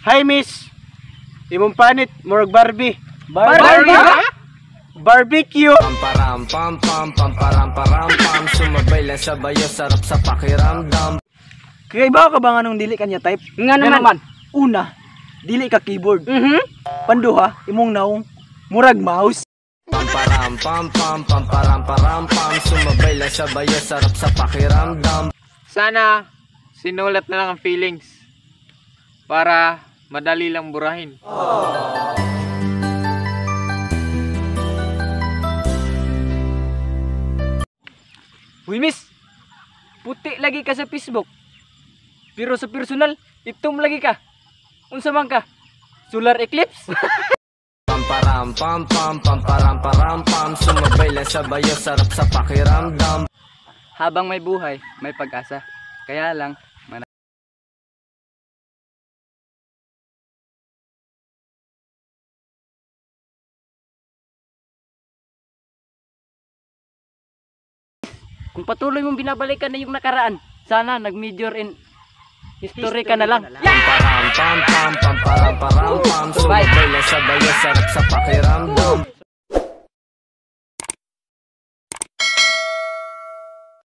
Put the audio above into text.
Hi miss. Imong panit murag Barbie. Barbie? Barbecue. Pamparam pam pam pamparam param pam sumabay lang sa bayo sarap sa pakiramdam. Kaya iba ka ba nga nung dili kanya type? Nga naman. Una, dili ka keyboard. Mhm. Panduha, imong naong murag mouse. Pamparam pam pam pamparam param pam sumabay lang sa bayo sarap sa pakiramdam. Sana sinulat na lang ang feelings para madali lang burahin. Uy, miss. Puti lagi ka sa Facebook. Pero sa personal, itom lagi ka. Unsa man ka? Solar eclipse? Pamparam pam pam pamparam param pam sumabay lang sa bayo sarap sa pakiramdam. Habang may buhay, may pag-asa. Kaya lang, kung patuloy mong binabalikan na yung nakaraan, sana nag-major in history ka na lang. Pamparam pam pam pamparam param pam sumabay lang sa bayo sarap sa pakiramdam.